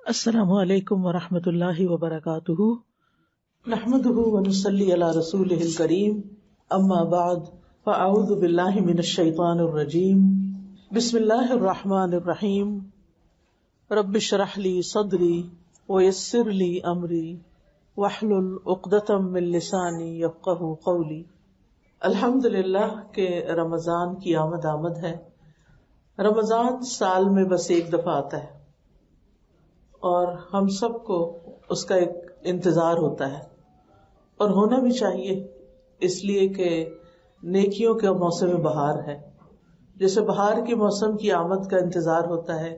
السلام علیکم ورحمۃ اللہ وبرکاتہ، نحمده ونصلی علی رسولہ الکریم، اما بعد فاعوذ باللہ من الشیطان الرجیم، بسم اللہ الرحمن الرحیم، رب اشرح لی صدری ویسر لی امری واحلل عقدۃ من لسانی یفقہوا قولی۔ الحمدللہ کہ رمضان کی آمد ہے۔ رمضان سال میں بس ایک دفعہ آتا ہے اور ہم سب کو اس کا ایک انتظار ہوتا ہے، اور ہونا بھی چاہیے، اس لیے کہ نیکیوں کے موسم بہار ہے۔ جیسے بہار کے موسم کی آمد کا انتظار ہوتا ہے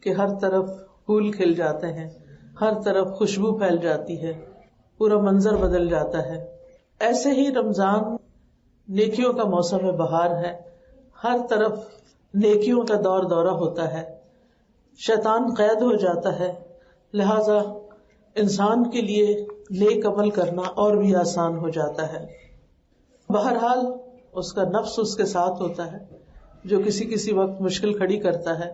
کہ ہر طرف پھول کھل جاتے ہیں، ہر طرف خوشبو پھیل جاتی ہے، پورا منظر بدل جاتا ہے، ایسے ہی رمضان نیکیوں کا موسم بہار ہے۔ ہر طرف نیکیوں کا دورہ ہوتا ہے، شیطان قید ہو جاتا ہے، لہذا انسان کے لیے نیک عمل کرنا اور بھی آسان ہو جاتا ہے۔ بہرحال اس کا نفس اس کے ساتھ ہوتا ہے جو کسی وقت مشکل کھڑی کرتا ہے،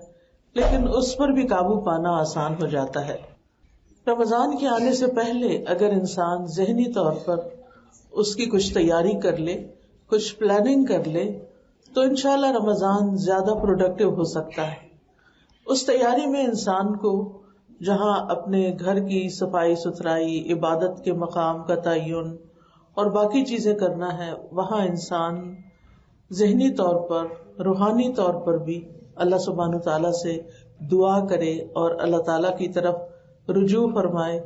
لیکن اس پر بھی قابو پانا آسان ہو جاتا ہے۔ رمضان کے آنے سے پہلے اگر انسان ذہنی طور پر اس کی کچھ تیاری کر لے، کچھ پلاننگ کر لے، تو انشاءاللہ رمضان زیادہ پروڈکٹیو ہو سکتا ہے۔ اس تیاری میں انسان کو جہاں اپنے گھر کی صفائی ستھرائی، عبادت کے مقام کا تعین اور باقی چیزیں کرنا ہے، وہاں انسان ذہنی طور پر، روحانی طور پر بھی اللہ سبحانہ تعالیٰ سے دعا کرے اور اللہ تعالیٰ کی طرف رجوع فرمائے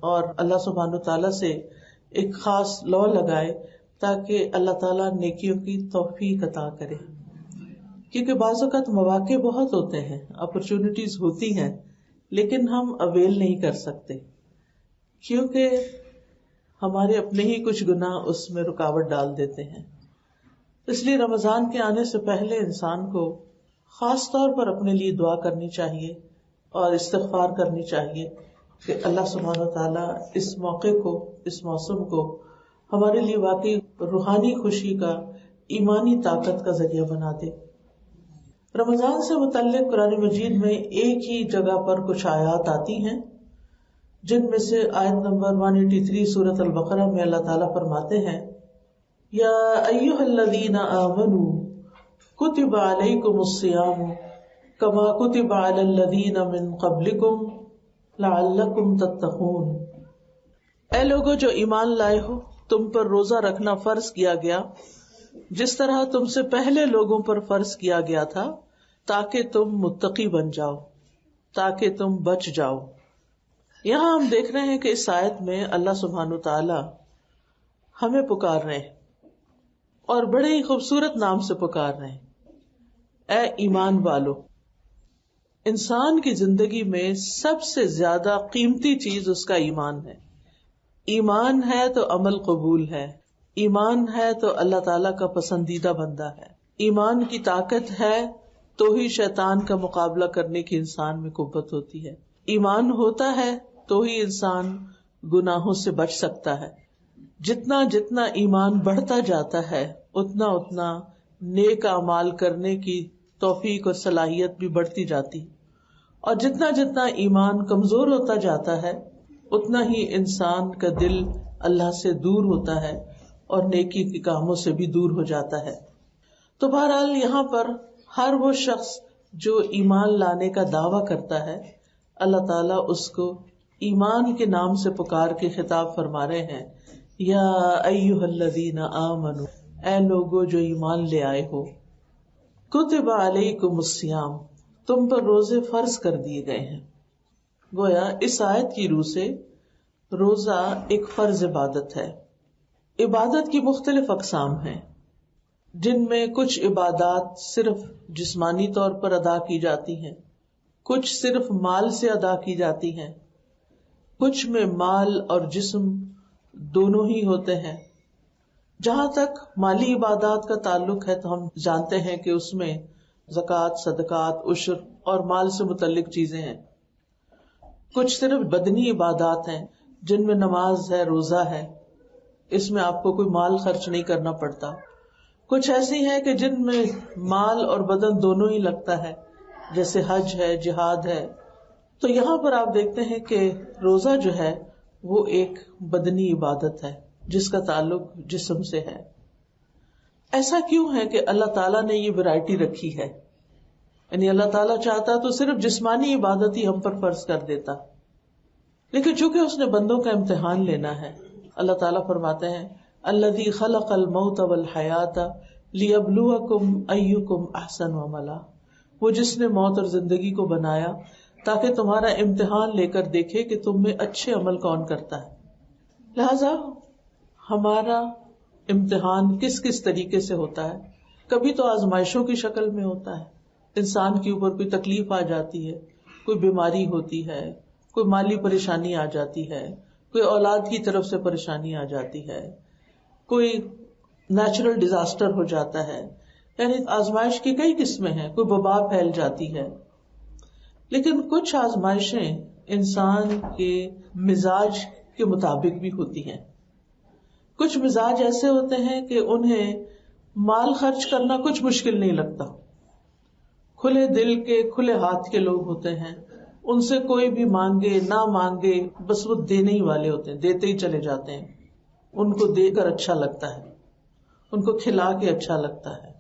اور اللہ سبحانہ تعالیٰ سے ایک خاص لو لگائے تاکہ اللہ تعالیٰ نیکیوں کی توفیق عطا کرے۔ کیونکہ بعض اوقات مواقع بہت ہوتے ہیں، اپرچونٹیز ہوتی ہیں، لیکن ہم اویل نہیں کر سکتے کیونکہ ہمارے اپنے ہی کچھ گناہ اس میں رکاوٹ ڈال دیتے ہیں۔ اس لیے رمضان کے آنے سے پہلے انسان کو خاص طور پر اپنے لیے دعا کرنی چاہیے اور استغفار کرنی چاہیے کہ اللہ سبحانہ وتعالیٰ اس موقع کو، اس موسم کو ہمارے لیے واقعی روحانی خوشی کا، ایمانی طاقت کا ذریعہ بنا دے۔ رمضان سے متعلق قرآن مجید میں ایک ہی جگہ پر کچھ آیات آتی ہیں، جن میں سے آیت نمبر 183 سورۃ البقرہ میں اللہ تعالیٰ فرماتے ہیں، یا ایھا الذین آمنوا کتب علیکم الصیام کما کتب علی الذین من قبلکم لعلکم تتقون۔ اے لوگو جو ایمان لائے ہو، تم پر روزہ رکھنا فرض کیا گیا جس طرح تم سے پہلے لوگوں پر فرض کیا گیا تھا، تاکہ تم متقی بن جاؤ، تاکہ تم بچ جاؤ۔ یہاں ہم دیکھ رہے ہیں کہ اس آیت میں اللہ سبحانہ تعالی ہمیں پکار رہے ہیں اور بڑے ہی خوبصورت نام سے پکار رہے ہیں، اے ایمان والو۔ انسان کی زندگی میں سب سے زیادہ قیمتی چیز اس کا ایمان ہے۔ ایمان ہے تو عمل قبول ہے، ایمان ہے تو اللہ تعالیٰ کا پسندیدہ بندہ ہے، ایمان کی طاقت ہے تو ہی شیطان کا مقابلہ کرنے کی انسان میں قوت ہوتی ہے، ایمان ہوتا ہے تو ہی انسان گناہوں سے بچ سکتا ہے۔ جتنا جتنا ایمان بڑھتا جاتا ہے اتنا اتنا نیک اعمال کرنے کی توفیق اور صلاحیت بھی بڑھتی جاتی، اور جتنا جتنا ایمان کمزور ہوتا جاتا ہے اتنا ہی انسان کا دل اللہ سے دور ہوتا ہے اور نیکی کے کاموں سے بھی دور ہو جاتا ہے۔ تو بہرحال یہاں پر ہر وہ شخص جو ایمان لانے کا دعویٰ کرتا ہے، اللہ تعالیٰ اس کو ایمان کے نام سے پکار کے خطاب فرما رہے ہیں، یا ایھا الذین آمنوا، اے لوگو جو ایمان لے آئے ہو، کتب علیکم الصیام، تم پر روزے فرض کر دیے گئے ہیں۔ گویا اس آیت کی روح سے روزہ ایک فرض عبادت ہے۔ عبادت کی مختلف اقسام ہیں، جن میں کچھ عبادات صرف جسمانی طور پر ادا کی جاتی ہیں، کچھ صرف مال سے ادا کی جاتی ہیں، کچھ میں مال اور جسم دونوں ہی ہوتے ہیں۔ جہاں تک مالی عبادات کا تعلق ہے تو ہم جانتے ہیں کہ اس میں زکوٰۃ، صدقات، عشر اور مال سے متعلق چیزیں ہیں۔ کچھ صرف بدنی عبادات ہیں جن میں نماز ہے، روزہ ہے، اس میں آپ کو کوئی مال خرچ نہیں کرنا پڑتا۔ کچھ ایسی ہیں کہ جن میں مال اور بدن دونوں ہی لگتا ہے، جیسے حج ہے، جہاد ہے، تو یہاں پر آپ دیکھتے ہیں کہ روزہ جو ہے وہ ایک بدنی عبادت ہے جس کا تعلق جسم سے ہے. ایسا کیوں ہے کہ اللہ تعالیٰ نے یہ ویرائٹی رکھی ہے؟ یعنی اللہ تعالیٰ چاہتا تو صرف جسمانی عبادت ہی ہم پر فرض کر دیتا، لیکن چونکہ اس نے بندوں کا امتحان لینا ہے، اللہ تعالیٰ فرماتے ہیں الذی خلق الموت والحیات لیبلوکم ایکم احسن عملا، وہ جس نے موت اور زندگی کو بنایا تاکہ تمہارا امتحان لے کر دیکھے کہ تم میں اچھے عمل کون کرتا ہے. لہذا ہمارا امتحان کس کس طریقے سے ہوتا ہے؟ کبھی تو آزمائشوں کی شکل میں ہوتا ہے، انسان کے اوپر کوئی تکلیف آ جاتی ہے، کوئی بیماری ہوتی ہے، کوئی مالی پریشانی آ جاتی ہے، کوئی اولاد کی طرف سے پریشانی آ جاتی ہے، کوئی نیچرل ڈیزاسٹر ہو جاتا ہے. یعنی آزمائش کی کئی قسمیں ہیں، کوئی وبا پھیل جاتی ہے. لیکن کچھ آزمائشیں انسان کے مزاج کے مطابق بھی ہوتی ہیں. کچھ مزاج ایسے ہوتے ہیں کہ انہیں مال خرچ کرنا کچھ مشکل نہیں لگتا، کھلے دل کے کھلے ہاتھ کے لوگ ہوتے ہیں، ان سے کوئی بھی مانگے نہ مانگے بس وہ دینے ہی والے ہوتے ہیں، دیتے ہی چلے جاتے ہیں. ان کو دے کر اچھا لگتا ہے، ان کو کھلا کے اچھا لگتا ہے،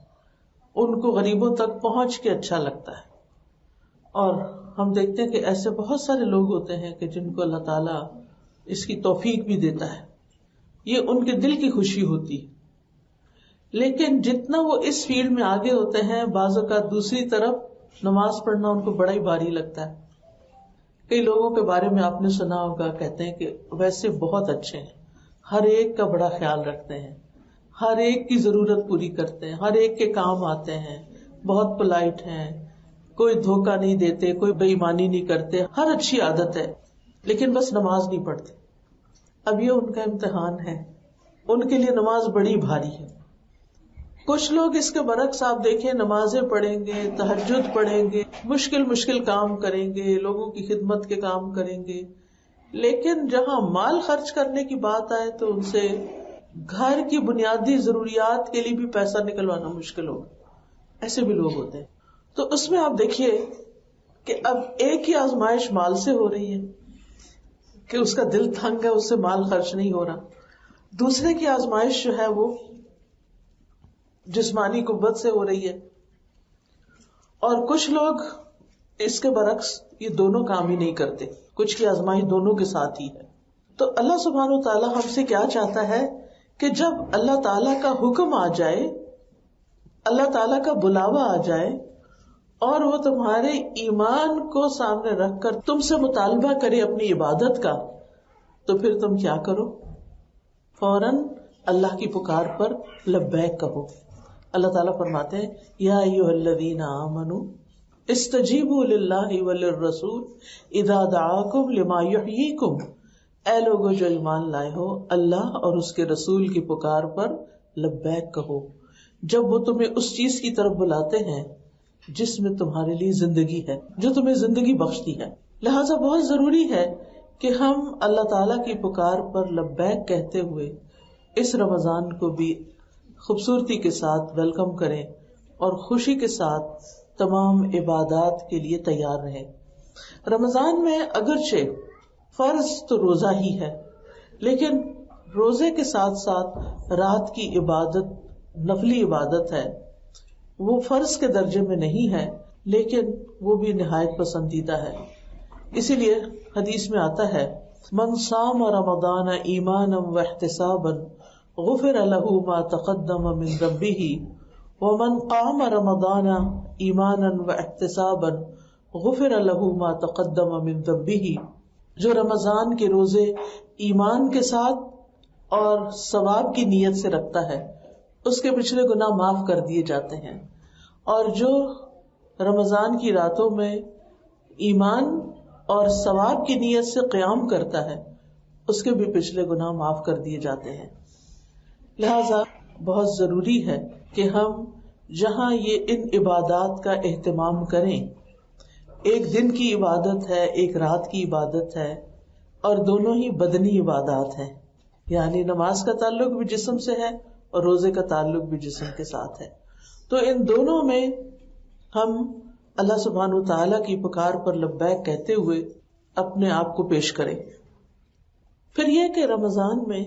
ان کو غریبوں تک پہنچ کے اچھا لگتا ہے. اور ہم دیکھتے ہیں کہ ایسے بہت سارے لوگ ہوتے ہیں کہ جن کو اللہ تعالیٰ اس کی توفیق بھی دیتا ہے، یہ ان کے دل کی خوشی ہوتی. لیکن جتنا وہ اس فیلڈ میں آگے ہوتے ہیں، بعض اوقات دوسری طرف نماز پڑھنا ان کو بڑا ہی بھاری لگتا ہے. کئی لوگوں کے بارے میں آپ نے سنا ہوگا، کہتے ہیں کہ ویسے بہت اچھے ہیں، ہر ایک کا بڑا خیال رکھتے ہیں، ہر ایک کی ضرورت پوری کرتے ہیں، ہر ایک کے کام آتے ہیں، بہت پولائٹ ہیں، کوئی دھوکہ نہیں دیتے، کوئی بے ایمانی نہیں کرتے، ہر اچھی عادت ہے، لیکن بس نماز نہیں پڑھتے. اب یہ ان کا امتحان ہے، ان کے لیے نماز بڑی بھاری ہے. کچھ لوگ اس کے برعکس آپ دیکھیں، نمازیں پڑھیں گے، تہجد پڑھیں گے، مشکل کام کریں گے، لوگوں کی خدمت کے کام کریں گے، لیکن جہاں مال خرچ کرنے کی بات آئے تو ان سے گھر کی بنیادی ضروریات کے لیے بھی پیسہ نکلوانا مشکل ہوگا. ایسے بھی لوگ ہوتے ہیں. تو اس میں آپ دیکھیے کہ اب ایک ہی آزمائش مال سے ہو رہی ہے کہ اس کا دل تنگ ہے، اس سے مال خرچ نہیں ہو رہا. دوسرے کی آزمائش جو ہے وہ جسمانی قوت سے ہو رہی ہے. اور کچھ لوگ اس کے برعکس یہ دونوں کام ہی نہیں کرتے، کچھ کی آزمائش دونوں کے ساتھ ہی ہے. تو اللہ سبحانہ و تعالیٰ ہم سے کیا چاہتا ہے کہ جب اللہ تعالیٰ کا حکم آ جائے، اللہ تعالیٰ کا بلاوا آ جائے اور وہ تمہارے ایمان کو سامنے رکھ کر تم سے مطالبہ کرے اپنی عبادت کا، تو پھر تم کیا کرو؟ فوراً اللہ کی پکار پر لبیک کہو. اللہ تعالیٰ فرماتے ہیں یا ایھا الذین آمنوا استجیبوا للہ وللرسول اذا دعاکم لما یحییکم. اے لوگو جو ایمان لائے ہو، اللہ اور اس کے رسول کی پکار پر لبیک کہو جب وہ تمہیں اس چیز کی طرف بلاتے ہیں جس میں تمہارے لیے زندگی ہے، جو تمہیں زندگی بخشتی ہے. لہٰذا بہت ضروری ہے کہ ہم اللہ تعالیٰ کی پکار پر لبیک کہتے ہوئے اس رمضان کو بھی خوبصورتی کے ساتھ ویلکم کریں اور خوشی کے ساتھ تمام عبادات کے لیے تیار رہیں. رمضان میں اگرچہ فرض تو روزہ ہی ہے، لیکن روزے کے ساتھ ساتھ رات کی عبادت نفلی عبادت ہے، وہ فرض کے درجے میں نہیں ہے، لیکن وہ بھی نہایت پسندیدہ ہے. اسی لیے حدیث میں آتا ہے من صام رمضان ایمانا واحتسابا غفر له ما تقدم من ذنبه ومن قام رمضان ایمانا واحتسابا غفر له ما تقدم من ذنبه. جو رمضان کے روزے ایمان کے ساتھ اور ثواب کی نیت سے رکھتا ہے اس کے پچھلے گناہ معاف کر دیے جاتے ہیں، اور جو رمضان کی راتوں میں ایمان اور ثواب کی نیت سے قیام کرتا ہے اس کے بھی پچھلے گناہ معاف کر دیے جاتے ہیں. لہذا بہت ضروری ہے کہ ہم جہاں یہ ان عبادات کا اہتمام کریں، ایک دن کی عبادت ہے، ایک رات کی عبادت ہے، اور دونوں ہی بدنی عبادات ہیں، یعنی نماز کا تعلق بھی جسم سے ہے اور روزے کا تعلق بھی جسم کے ساتھ ہے. تو ان دونوں میں ہم اللہ سبحانہ و تعالیٰ کی پکار پر لبیک کہتے ہوئے اپنے آپ کو پیش کریں. پھر یہ کہ رمضان میں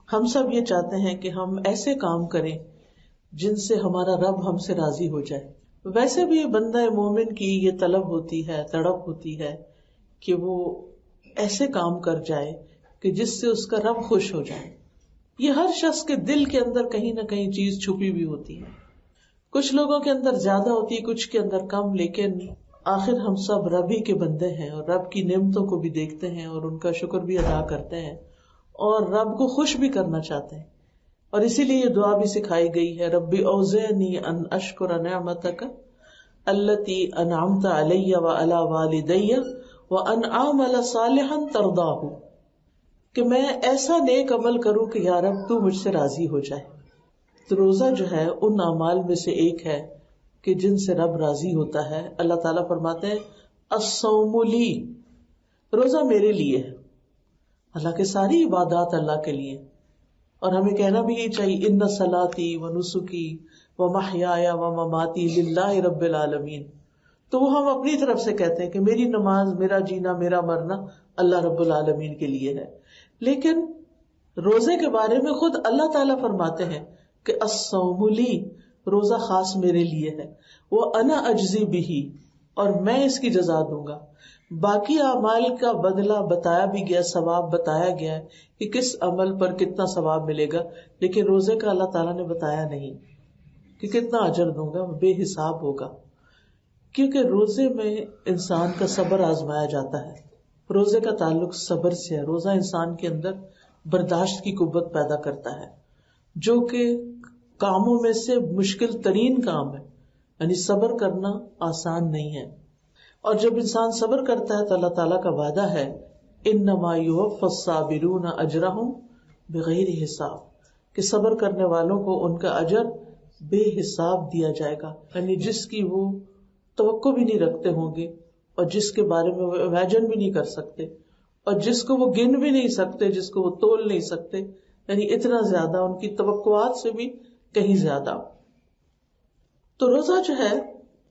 ہم سب یہ چاہتے ہیں کہ ہم ایسے کام کریں جن سے ہمارا رب ہم سے راضی ہو جائے. ویسے بھی بندہ مومن کی یہ طلب ہوتی ہے، تڑپ ہوتی ہے کہ وہ ایسے کام کر جائے کہ جس سے اس کا رب خوش ہو جائے. یہ ہر شخص کے دل کے اندر کہیں نہ کہیں چیز چھپی بھی ہوتی ہے. کچھ لوگوں کے اندر زیادہ ہوتی ہے، کچھ کے اندر کم، لیکن آخر ہم سب رب ہی کے بندے ہیں اور رب کی نعمتوں کو بھی دیکھتے ہیں اور ان کا شکر بھی ادا کرتے ہیں اور رب کو خوش بھی کرنا چاہتے ہیں. اور اسی لیے یہ دعا بھی سکھائی گئی ہے، ربی اوزعنی ان اشکر نعمتک التی انعمت علی وعلی والدی وان اعمل صالحا ترضاہ، کہ میں ایسا نیک عمل کروں کہ یا رب تو مجھ سے راضی ہو جائے. تو روزہ جو ہے ان اعمال میں سے ایک ہے کہ جن سے رب راضی ہوتا ہے. اللہ تعالیٰ فرماتے ہیں الصوم لی، روزہ میرے لیے ہے. اللہ کے ساری عبادات اللہ کے لیے، اور ہمیں کہنا بھی یہ چاہیے ان صلاتی و نسکی و محیایا و مماتی للہ رب العالمین. تو وہ ہم اپنی طرف سے کہتے ہیں کہ میری نماز، میرا جینا، میرا مرنا اللہ رب العالمین کے لیے ہے. لیکن روزے کے بارے میں خود اللہ تعالیٰ فرماتے ہیں کہ الصوم لی، روزہ خاص میرے لیے ہے، وہ انا اجزی بہ، اور میں اس کی جزا دوں گا. باقی اعمال کا بدلہ بتایا بھی گیا، ثواب بتایا گیا ہے کہ کس عمل پر کتنا ثواب ملے گا، لیکن روزے کا اللہ تعالیٰ نے بتایا نہیں کہ کتنا اجر دوں گا، بے حساب ہوگا. کیونکہ روزے میں انسان کا صبر آزمایا جاتا ہے. روزے کا تعلق صبر سے ہے. روزہ انسان کے اندر برداشت کی قوت پیدا کرتا ہے، جو کہ کاموں میں سے مشکل ترین کام ہے. یعنی صبر کرنا آسان نہیں ہے. اور جب انسان صبر کرتا ہے تو اللہ تعالیٰ کا وعدہ ہے انما یوفی الصابرون اجرہم بغیر حساب، کہ صبر کرنے والوں کو ان کا اجر بے حساب دیا جائے گا. یعنی جس کی وہ توقع بھی نہیں رکھتے ہوں گے اور جس کے بارے میں وہ امیجن بھی نہیں کر سکتے اور جس کو وہ گن بھی نہیں سکتے، جس کو وہ تول نہیں سکتے. یعنی اتنا زیادہ، ان کی توقعات سے بھی کہیں زیادہ. تو روزہ جو ہے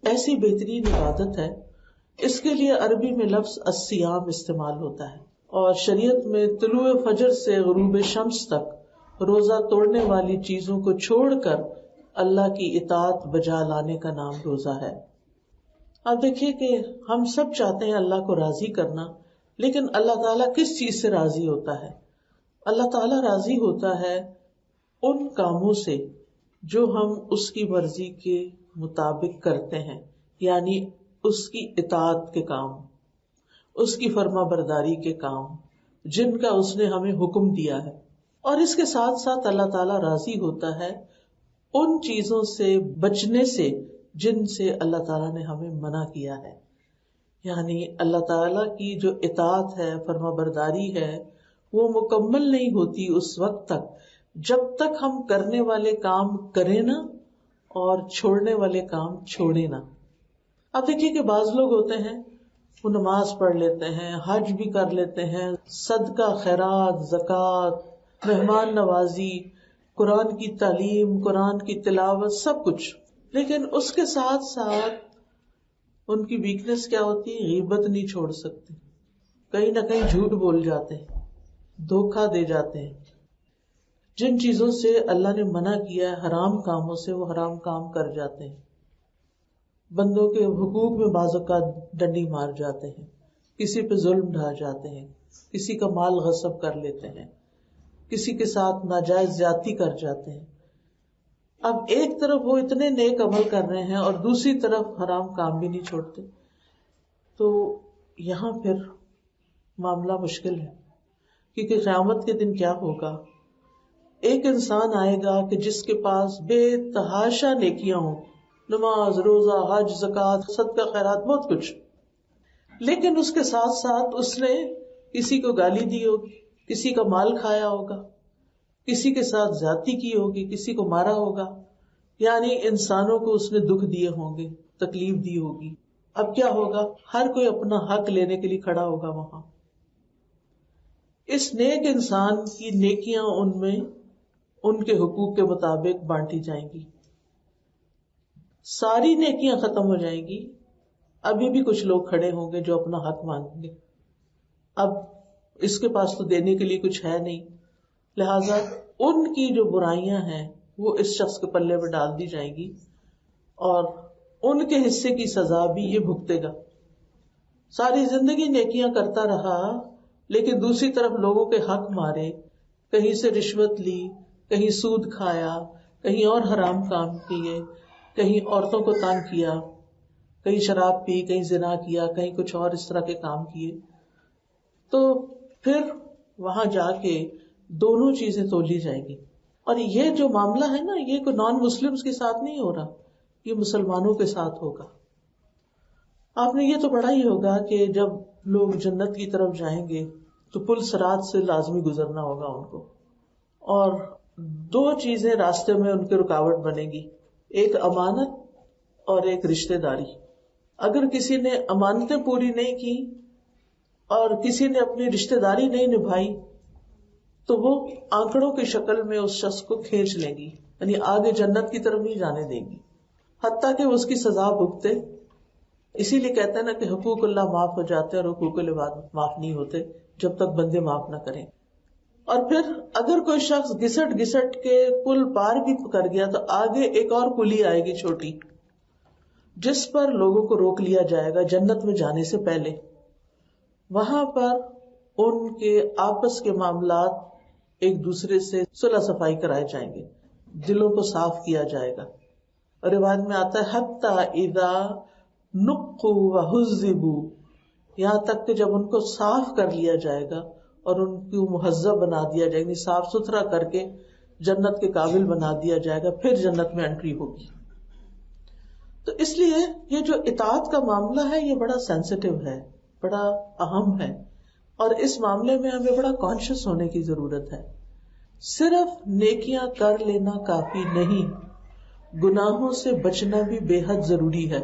ایسی بہترین عبادت ہے. اس کے لیے عربی میں لفظ الصیام استعمال ہوتا ہے، اور شریعت میں طلوع فجر سے غروب شمس تک روزہ توڑنے والی چیزوں کو چھوڑ کر اللہ کی اطاعت بجا لانے کا نام روزہ ہے. آپ دیکھیے کہ ہم سب چاہتے ہیں اللہ کو راضی کرنا، لیکن اللہ تعالیٰ کس چیز سے راضی ہوتا ہے؟ اللہ تعالیٰ راضی ہوتا ہے ان کاموں سے جو ہم اس کی مرضی کے مطابق کرتے ہیں، یعنی اس کی اطاعت کے کام، اس کی فرما برداری کے کام جن کا اس نے ہمیں حکم دیا ہے. اور اس کے ساتھ ساتھ اللہ تعالیٰ راضی ہوتا ہے ان چیزوں سے بچنے سے جن سے اللہ تعالیٰ نے ہمیں منع کیا ہے. یعنی اللہ تعالیٰ کی جو اطاعت ہے، فرما برداری ہے، وہ مکمل نہیں ہوتی اس وقت تک جب تک ہم کرنے والے کام کریں نا اور چھوڑنے والے کام چھوڑیں نا. اب دیکھیے کہ بعض لوگ ہوتے ہیں وہ نماز پڑھ لیتے ہیں، حج بھی کر لیتے ہیں، صدقہ، خیرات، زکوٰۃ، مہمان نوازی، قرآن کی تعلیم، قرآن کی تلاوت، سب کچھ، لیکن اس کے ساتھ ساتھ ان کی ویکنس کیا ہوتی ہے؟ غیبت نہیں چھوڑ سکتے، کہیں نہ کہیں جھوٹ بول جاتے ہیں، دھوکہ دے جاتے ہیں. جن چیزوں سے اللہ نے منع کیا ہے، حرام کاموں سے، وہ حرام کام کر جاتے ہیں. بندوں کے حقوق میں بعض اوقات ڈنڈی مار جاتے ہیں، کسی پہ ظلم ڈھا جاتے ہیں، کسی کا مال غصب کر لیتے ہیں، کسی کے ساتھ ناجائز زیادتی کر جاتے ہیں. اب ایک طرف وہ اتنے نیک عمل کر رہے ہیں اور دوسری طرف حرام کام بھی نہیں چھوڑتے، تو یہاں پھر معاملہ مشکل ہے. کیونکہ قیامت کے دن کیا ہوگا؟ ایک انسان آئے گا کہ جس کے پاس بے تحاشا نیکیاں ہوں، نماز، روزہ، حج، زکوٰۃ، صدقہ، خیرات، بہت کچھ، لیکن اس کے ساتھ ساتھ اس نے کسی کو گالی دی ہوگی، کسی کا مال کھایا ہوگا، کسی کے ساتھ زیادتی کی ہوگی، کسی کو مارا ہوگا، یعنی انسانوں کو اس نے دکھ دیے ہوں گے، تکلیف دی ہوگی. اب کیا ہوگا؟ ہر کوئی اپنا حق لینے کے لیے کھڑا ہوگا وہاں. اس نیک انسان کی نیکیاں ان میں ان کے حقوق کے مطابق بانٹی جائیں گی. ساری نیکیاں ختم ہو جائیں گی، ابھی بھی کچھ لوگ کھڑے ہوں گے جو اپنا حق مانگیں گے. اب اس کے پاس تو دینے کے لیے کچھ ہے نہیں، لہذا ان کی جو برائیاں ہیں وہ اس شخص کے پلے میں ڈال دی جائیں گی اور ان کے حصے کی سزا بھی یہ بھگتے گا. ساری زندگی نیکیاں کرتا رہا لیکن دوسری طرف لوگوں کے حق مارے، کہیں سے رشوت لی، کہیں سود کھایا، کہیں اور حرام کام کیے، کہیں عورتوں کو تنگ کیا، کہیں شراب پی، کہیں زنا کیا، کہیں کچھ اور اس طرح کے کام کیے، تو پھر وہاں جا کے دونوں چیزیں تولی جائیں گی. اور یہ جو معاملہ ہے نا، یہ کوئی نان مسلمز کے ساتھ نہیں ہو رہا، یہ مسلمانوں کے ساتھ ہوگا. آپ نے یہ تو پڑھا ہی ہوگا کہ جب لوگ جنت کی طرف جائیں گے تو پل صراط سے لازمی گزرنا ہوگا ان کو، اور دو چیزیں راستے میں ان کے رکاوٹ بنے گی، ایک امانت اور ایک رشتہ داری. اگر کسی نے امانتیں پوری نہیں کی اور کسی نے اپنی رشتہ داری نہیں نبھائی تو وہ آنکڑوں کی شکل میں اس شخص کو کھینچ لیں گی، یعنی آگے جنت کی طرف نہیں جانے دیں گی حتیٰ کہ وہ اس کی سزا بھگتے. اسی لیے کہتے ہیں نا کہ حقوق اللہ معاف ہو جاتے ہیں اور حقوق العباد معاف نہیں ہوتے جب تک بندے معاف نہ کریں. اور پھر اگر کوئی شخص گھسٹ گھسٹ کے پل پار بھی کر گیا تو آگے ایک اور پلی آئے گی چھوٹی، جس پر لوگوں کو روک لیا جائے گا جنت میں جانے سے پہلے. وہاں پر ان کے آپس کے معاملات ایک دوسرے سے صلح صفائی کرائے جائیں گے، دلوں کو صاف کیا جائے گا. روایت میں آتا ہے حتی اذا نقوا وحذبوا، یہاں تک کہ جب ان کو صاف کر لیا جائے گا اور ان کو مہذب بنا دیا جائے گا، صاف ستھرا کر کے جنت کے قابل بنا دیا جائے گا، پھر جنت میں انٹری ہوگی. تو اس لیے یہ جو اطاعت کا معاملہ ہے یہ بڑا سینسٹیو ہے، بڑا اہم ہے، اور اس معاملے میں ہمیں بڑا کانشیس ہونے کی ضرورت ہے. صرف نیکیاں کر لینا کافی نہیں، گناہوں سے بچنا بھی بے حد ضروری ہے.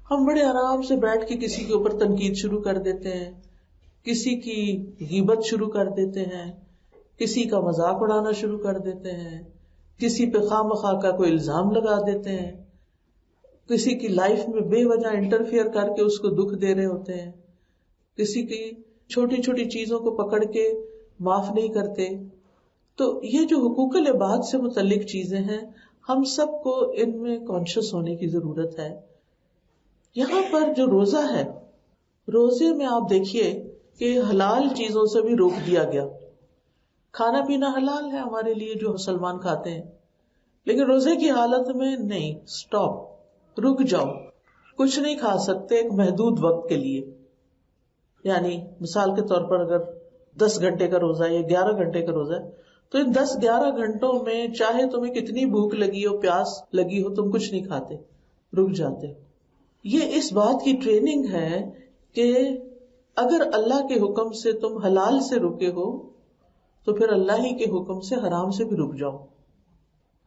ہم بڑے آرام سے بیٹھ کے کسی کے اوپر تنقید شروع کر دیتے ہیں، کسی کی غیبت شروع کر دیتے ہیں، کسی کا مذاق اڑانا شروع کر دیتے ہیں، کسی پہ خواہ مخواہ کا کوئی الزام لگا دیتے ہیں، کسی کی لائف میں بے وجہ انٹرفیئر کر کے اس کو دکھ دے رہے ہوتے ہیں، کسی کی چھوٹی چھوٹی چیزوں کو پکڑ کے معاف نہیں کرتے. تو یہ جو حقوق العباد سے متعلق چیزیں ہیں ہم سب کو ان میں کانشیس ہونے کی ضرورت ہے. یہاں پر جو روزہ ہے، روزے میں آپ دیکھیے کہ حلال چیزوں سے بھی روک دیا گیا. کھانا پینا حلال ہے ہمارے لیے جو مسلمان کھاتے ہیں، لیکن روزے کی حالت میں نہیں، سٹاپ، رک جاؤ، کچھ نہیں کھا سکتے ایک محدود وقت کے لیے. یعنی مثال کے طور پر اگر 10 گھنٹے کا روزہ ہے یا 11 گھنٹے کا روزہ ہے تو ان 10-11 گھنٹوں میں چاہے تمہیں کتنی بھوک لگی ہو، پیاس لگی ہو، تم کچھ نہیں کھاتے، رک جاتے. یہ اس بات کی ٹریننگ ہے کہ اگر اللہ کے حکم سے تم حلال سے رکے ہو تو پھر اللہ ہی کے حکم سے حرام سے بھی رک جاؤ،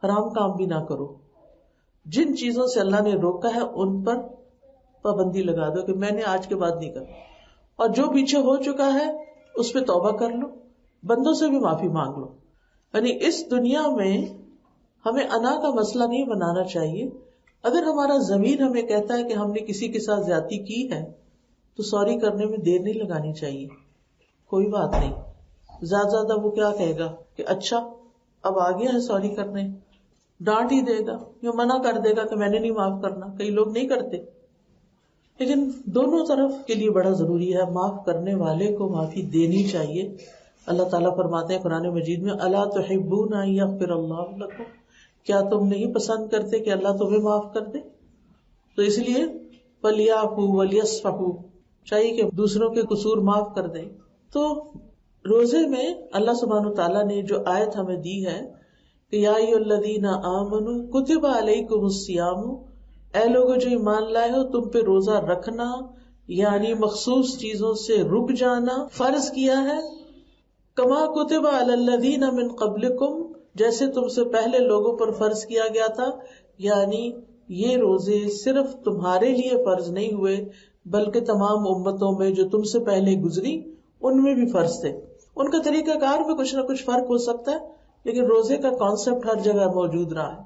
حرام کام بھی نہ کرو. جن چیزوں سے اللہ نے روکا ہے ان پر پابندی لگا دو کہ میں نے آج کے بعد نہیں کرنا، اور جو پیچھے ہو چکا ہے اس پہ توبہ کر لو، بندوں سے بھی معافی مانگ لو. یعنی اس دنیا میں ہمیں انا کا مسئلہ نہیں بنانا چاہیے. اگر ہمارا ضمیر ہمیں کہتا ہے کہ ہم نے کسی کے ساتھ زیادتی کی ہے تو سوری کرنے میں دیر نہیں لگانی چاہیے. کوئی بات نہیں، زیادہ زیادہ وہ کیا کہے گا کہ اچھا اب آ گیا ہے سوری کرنے، ڈانٹ ہی دے گا یا منع کر دے گا کہ میں نے نہیں معاف کرنا. کئی لوگ نہیں کرتے، لیکن دونوں طرف کے لیے بڑا ضروری ہے، معاف کرنے والے کو معافی دینی چاہیے. اللہ تعالیٰ فرماتے ہیں قرآن مجید میں الا تحبون ان یغفر اللہ لکم، کیا تم نہیں پسند کرتے کہ اللہ تمہیں معاف کر دے؟ تو اس لیے فلیعفوا ولیصفحوا، چاہیے کہ دوسروں کے قصور معاف کر دیں. تو روزے میں اللہ سبحانہ تعالیٰ نے جو آیت ہمیں دی ہے کہ یا ایھا الذین آمنوا کتب علیکم الصیام، اے لوگو جو ایمان لائے ہو تم پہ روزہ رکھنا، یعنی مخصوص چیزوں سے رک جانا فرض کیا ہے. کما کتب علی الذین من قبلکم، جیسے تم سے پہلے لوگوں پر فرض کیا گیا تھا. یعنی یہ روزے صرف تمہارے لیے فرض نہیں ہوئے بلکہ تمام امتوں میں جو تم سے پہلے گزری ان میں بھی فرض تھے. ان کا طریقہ کار میں کچھ نہ کچھ فرق ہو سکتا ہے لیکن روزے کا کانسیپٹ ہر جگہ موجود رہا ہے.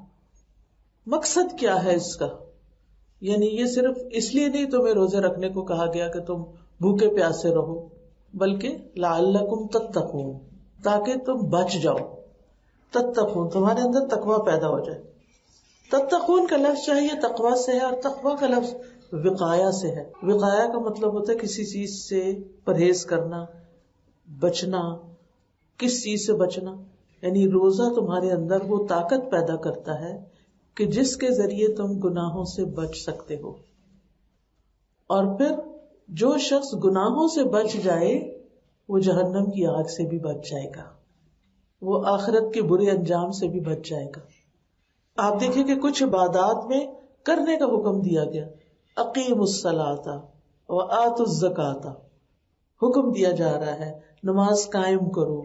مقصد کیا ہے اس کا؟ یعنی یہ صرف اس لیے نہیں تمہیں روزے رکھنے کو کہا گیا کہ تم بھوکے پیاسے رہو، بلکہ لعلکم تتقون، تاکہ تم بچ جاؤ. تتقون، تمہارے اندر تقوی پیدا ہو جائے. تتقون کا لفظ چاہیے تقوی سے ہے، اور تقوی کا لفظ وقایا سے ہے. وقایا کا مطلب ہوتا ہے کسی چیز سے پرہیز کرنا، بچنا. کس چیز سے بچنا؟ یعنی روزہ تمہارے اندر وہ طاقت پیدا کرتا ہے کہ جس کے ذریعے تم گناہوں سے بچ سکتے ہو. اور پھر جو شخص گناہوں سے بچ جائے وہ جہنم کی آگ سے بھی بچ جائے گا، وہ آخرت کے برے انجام سے بھی بچ جائے گا. آپ دیکھیں کہ کچھ عبادات میں کرنے کا حکم دیا گیا، اقیموا الصلاۃ وآتوا الزکاۃ، حکم دیا جا رہا ہے نماز قائم کرو.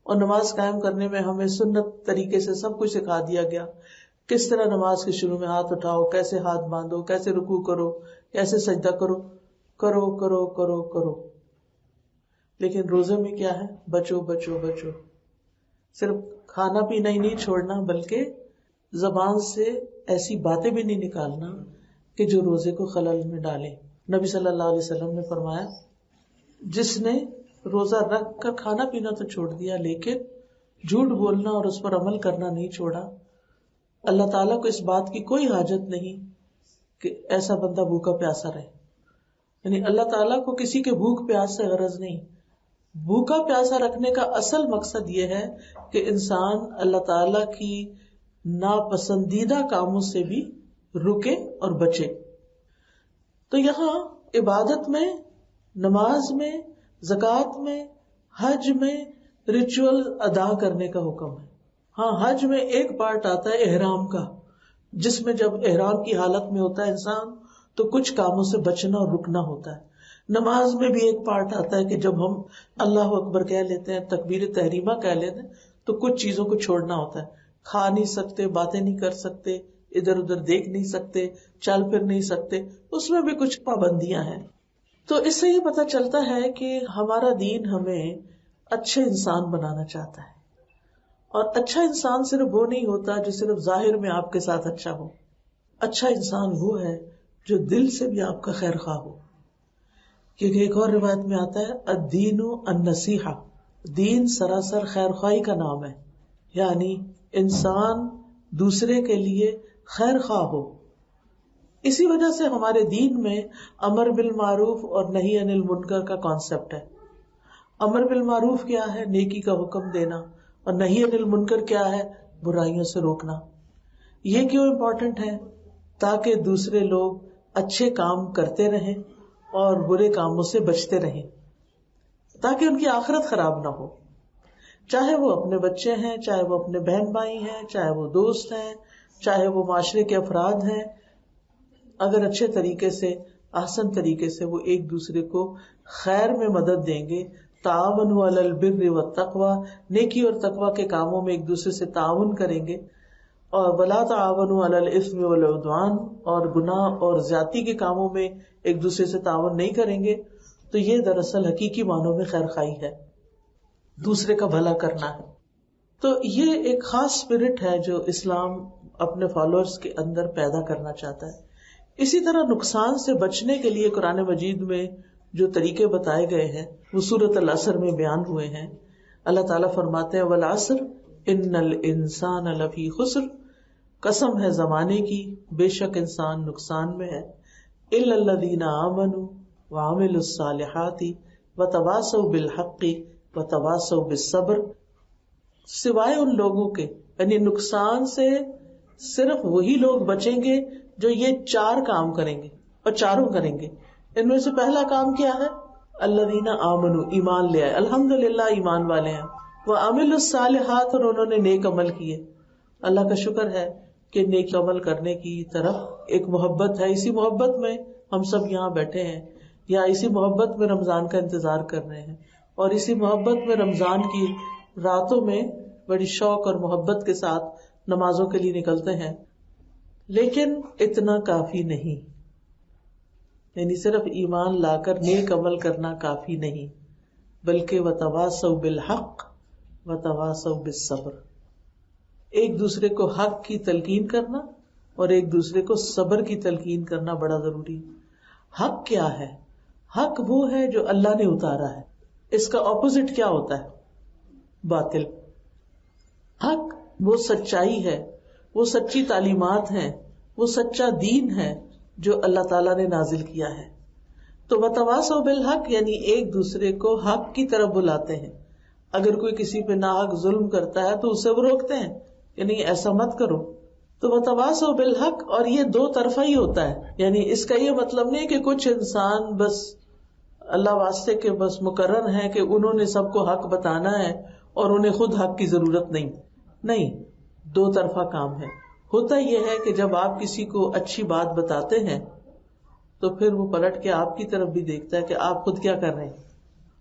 اور نماز قائم کرنے میں ہمیں سنت طریقے سے سب کچھ سکھا دیا گیا، کس طرح نماز کے شروع میں ہاتھ اٹھاؤ، کیسے ہاتھ باندھو، کیسے رکوع کرو، کیسے سجدہ کرو. کرو کرو کرو کرو. لیکن روزے میں کیا ہے؟ بچو بچو بچو. صرف کھانا پینا ہی نہیں چھوڑنا، بلکہ زبان سے ایسی باتیں بھی نہیں نکالنا کہ جو روزے کو خلل میں ڈالیں. نبی صلی اللہ علیہ وسلم نے فرمایا جس نے روزہ رکھ کر کھانا پینا تو چھوڑ دیا لیکن جھوٹ بولنا اور اس پر عمل کرنا نہیں چھوڑا، اللہ تعالیٰ کو اس بات کی کوئی حاجت نہیں کہ ایسا بندہ بھوکا پیاسا رہے. یعنی اللہ تعالیٰ کو کسی کے بھوک پیاس سے غرض نہیں. بھوکا پیاسا رکھنے کا اصل مقصد یہ ہے کہ انسان اللہ تعالیٰ کی ناپسندیدہ کاموں سے بھی رکے اور بچے. تو یہاں عبادت میں، نماز میں، زکوٰۃ میں، حج میں ریچول ادا کرنے کا حکم ہے. ہاں، حج میں ایک پارٹ آتا ہے احرام کا، جس میں جب احرام کی حالت میں ہوتا ہے انسان تو کچھ کاموں سے بچنا اور رکنا ہوتا ہے. نماز میں بھی ایک پارٹ آتا ہے کہ جب ہم اللہ اکبر کہہ لیتے ہیں، تکبیر تحریمہ کہہ لیتے ہیں، تو کچھ چیزوں کو چھوڑنا ہوتا ہے. کھا نہیں سکتے، باتیں نہیں کر سکتے، ادھر ادھر دیکھ نہیں سکتے، چل پھر نہیں سکتے، اس میں بھی کچھ پابندیاں ہیں. تو اس سے یہ پتہ چلتا ہے کہ ہمارا دین ہمیں اچھے انسان بنانا چاہتا ہے. اور اچھا انسان صرف وہ نہیں ہوتا جو صرف ظاہر میں آپ کے ساتھ اچھا ہو. اچھا انسان وہ ہے جو دل سے بھی آپ کا خیر خواہ ہو. کیونکہ ایک اور روایت میں آتا ہے الدین النصیحہ، دین سراسر خیر خواہی کا نام ہے. یعنی انسان دوسرے کے لیے خیر خواہ ہو. اسی وجہ سے ہمارے دین میں امر بالمعروف اور نہی عن المنکر کا کانسیپٹ ہے. امر بالمعروف کیا ہے؟ نیکی کا حکم دینا. اور نہی عن المنکر کیا ہے؟ برائیوں سے روکنا. یہ کیوں امپورٹنٹ ہے؟ تاکہ دوسرے لوگ اچھے کام کرتے رہیں اور برے کاموں سے بچتے رہیں، تاکہ ان کی آخرت خراب نہ ہو. چاہے وہ اپنے بچے ہیں، چاہے وہ اپنے بہن بھائی ہیں، چاہے وہ دوست ہیں، چاہے وہ معاشرے کے افراد ہیں، اگر اچھے طریقے سے، احسن طریقے سے وہ ایک دوسرے کو خیر میں مدد دیں گے. تعاونوا علی البر والتقوی، نیکی اور تقوی کے کاموں میں ایک دوسرے سے تعاون کریں گے. اور ولا تعاونوا علی الاثم والعدوان، اور گناہ اور زیادتی کے کاموں میں ایک دوسرے سے تعاون نہیں کریں گے. تو یہ دراصل حقیقی معنوں میں خیر خواہی ہے، دوسرے کا بھلا کرنا ہے. تو یہ ایک خاص اسپرٹ ہے جو اسلام اپنے فالوورز کے اندر پیدا کرنا چاہتا ہے. اسی طرح نقصان سے بچنے کے لیے قرآن مجید میں جو طریقے بتائے گئے ہیں وہ سورۃ العصر میں بیان ہوئے ہیں. اللہ تعالیٰ فرماتے ہیں والعصر ان الانسان لفی خسر، قسم ہے زمانے کی، بے شک انسان نقصان میں ہے. الا الذین آمنوا وعملوا الصالحات وتواصوا بالحق وتواصوا بالصبر، سوائے ان لوگوں کے، یعنی نقصان سے صرف وہی لوگ بچیں گے جو یہ 4 کام کریں گے، اور چاروں کریں گے. ان میں سے پہلا کام کیا ہے؟ الذین آمنوا، ایمان لے آئے، الحمدللہ ایمان والے ہیں. وعملوا الصالحات، اور انہوں نے نیک عمل کیے. اللہ کا شکر ہے کہ نیک عمل کرنے کی طرف ایک محبت ہے. اسی محبت میں ہم سب یہاں بیٹھے ہیں، یا اسی محبت میں رمضان کا انتظار کر رہے ہیں، اور اسی محبت میں رمضان کی راتوں میں بڑی شوق اور محبت کے ساتھ نمازوں کے لیے نکلتے ہیں. لیکن اتنا کافی نہیں، یعنی صرف ایمان لا کر نیک عمل کرنا کافی نہیں، بلکہ وتواصوا بالحق وتواصوا بالصبر، ایک دوسرے کو حق کی تلقین کرنا اور ایک دوسرے کو صبر کی تلقین کرنا بڑا ضروری. حق کیا ہے؟ حق وہ ہے جو اللہ نے اتارا ہے. اس کا اپوزٹ کیا ہوتا ہے؟ باطل. حق وہ سچائی ہے، وہ سچی تعلیمات ہیں، وہ سچا دین ہے جو اللہ تعالیٰ نے نازل کیا ہے. تو وتواصوا بالحق یعنی ایک دوسرے کو حق کی طرف بلاتے ہیں. اگر کوئی کسی پہ ناحق ظلم کرتا ہے تو اسے وہ روکتے ہیں کہ نہیں ایسا مت کرو. تو وتواصوا بالحق، اور یہ دو طرفہ ہی ہوتا ہے. یعنی اس کا یہ مطلب نہیں کہ کچھ انسان بس اللہ واسطے کے بس مقرر ہیں کہ انہوں نے سب کو حق بتانا ہے اور انہیں خود حق کی ضرورت نہیں. نہیں، دو طرفہ کام ہے. ہوتا یہ ہے کہ جب آپ کسی کو اچھی بات بتاتے ہیں تو پھر وہ پلٹ کے آپ کی طرف بھی دیکھتا ہے کہ آپ خود کیا کر رہے ہیں،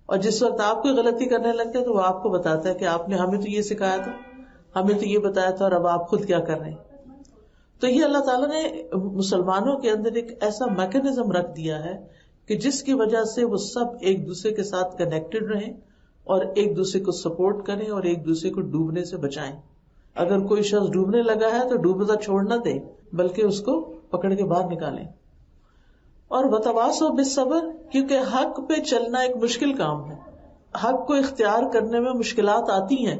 اور جس وقت آپ کوئی غلطی کرنے لگتے ہیں تو وہ آپ کو بتاتا ہے کہ آپ نے ہمیں تو یہ سکھایا تھا، ہمیں تو یہ بتایا تھا، اور اب آپ خود کیا کر رہے ہیں. تو یہ اللہ تعالیٰ نے مسلمانوں کے اندر ایک ایسا میکینزم رکھ دیا ہے کہ جس کی وجہ سے وہ سب ایک دوسرے کے ساتھ کنیکٹڈ رہیں اور ایک دوسرے کو سپورٹ کریں اور ایک دوسرے کو ڈوبنے سے بچائیں. اگر کوئی شخص ڈوبنے لگا ہے تو ڈوبتا چھوڑ نہ دے بلکہ اس کو پکڑ کے باہر نکالیں. اور وتواصوا بالصبر، کیونکہ حق پہ چلنا ایک مشکل کام ہے. حق کو اختیار کرنے میں مشکلات آتی ہیں.